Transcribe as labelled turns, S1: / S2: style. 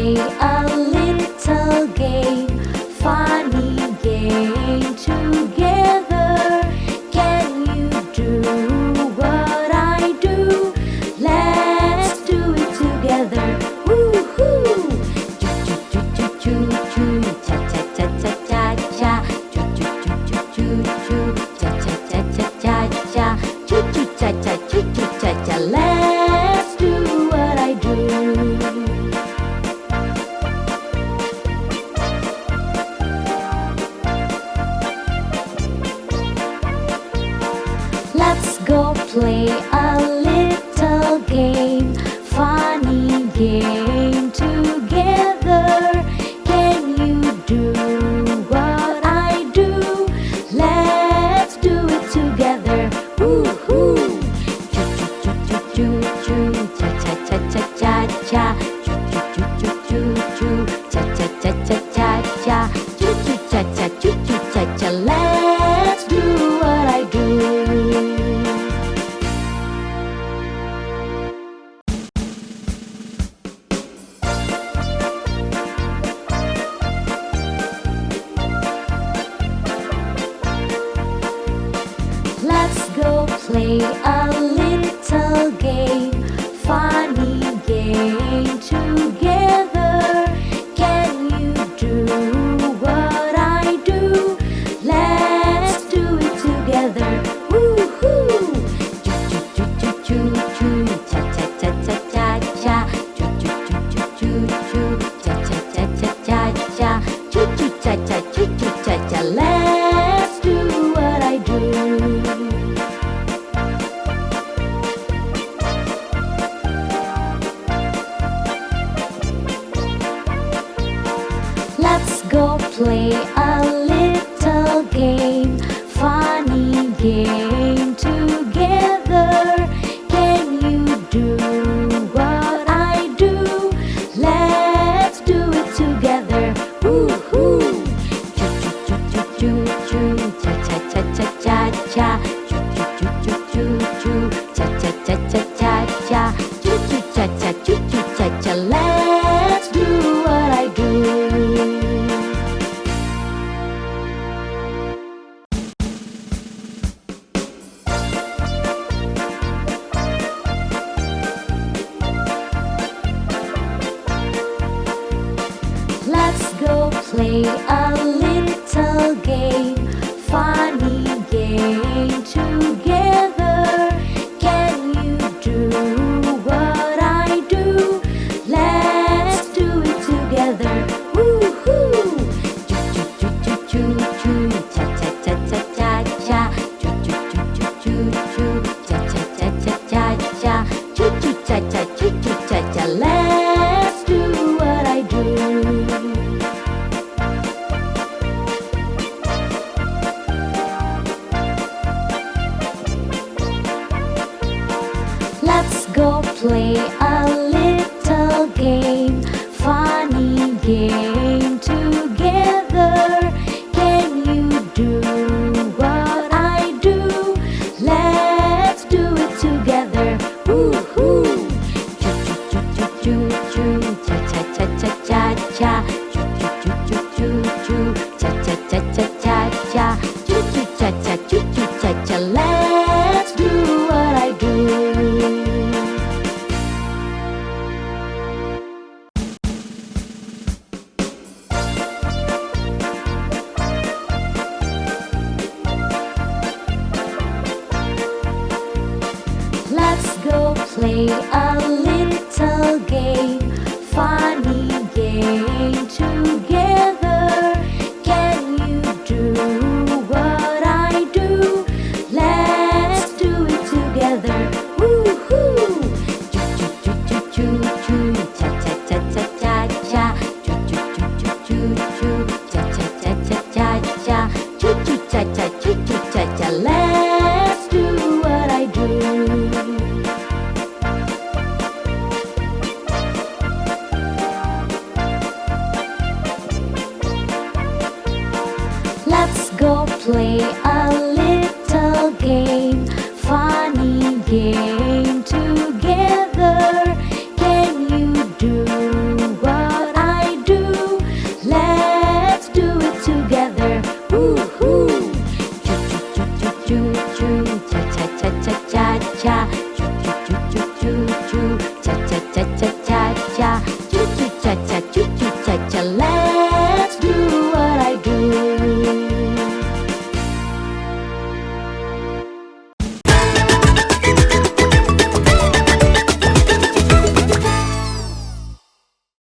S1: play a little game, funny game together. Can you do what I do? Let's do it together. Woo-hoo! Choo-choo-choo-choo-choo, cha-cha-cha-cha-cha-cha. Choo-choo-choo-choo-choo, cha-cha-cha-cha-cha-cha. Choo-choo-cha-cha-choo-choo-cha-cha. Let's do what I do. Let's go play a little game, funny game together. Can you do what I do? Let's do it together. Woo-hoo! Choo-choo-choo-choo-choo, cha-cha-cha-cha-cha-cha. Choo-choo-choo-choo-choo, cha-cha-cha-cha-cha-cha. Choo-choo-cha-cha-choo-choo-cha-cha. Let's do what I do. Let's go play a little game, funny game together. Can you do what I do? Let's do it together. Woo-hoo! Choo-choo-choo-choo-choo, cha-cha-cha-cha-cha-cha. Choo-choo-choo-choo-choo, cha-cha-cha-cha-cha-cha. Choo-choo-cha-cha-choo-choo-cha-cha. Let's do what I do. Let's go play a little game, funny game together. Can you do what I do? Let's do it together. Woo-hoo! Choo-choo-choo-choo-choo, cha-cha-cha-cha-cha-cha. Choo-choo-choo-choo-choo, cha-cha-cha-cha-cha-cha. Choo-choo-cha-cha-choo-choo-cha-cha. Let's do what I do. Let's go play a little game, funny game together. Can you do what I do? Let's do it together. Woo-hoo! Choo-choo-choo-choo-choo, cha-cha-cha-cha-cha-cha. Choo-choo-choo-choo-choo, cha-cha-cha-cha-cha-cha. Choo-choo-cha-cha-choo-choo-cha-cha. Let's do what I do. Let's go play a little game, funny game together. Can you do what I do? Let's do it together. Woo-hoo! Choo-choo-choo-choo-choo, cha-cha-cha-cha-cha-cha. Choo-choo-choo-choo-choo, cha-cha-cha-cha-cha-cha. Choo-choo-cha-cha-choo-choo-cha-cha. Let's do what I do. Let's go play a little game, funny game together. Can you do what I do? Let's do it together. Woo-hoo! Choo-choo-choo-choo-choo, cha-cha-cha-cha-cha-cha. Choo-choo-choo-choo-choo, cha-cha-cha-cha-cha-cha. Choo-choo-cha-cha-choo-choo-cha-cha. Let's do what I do. Let's go play a little game, funny game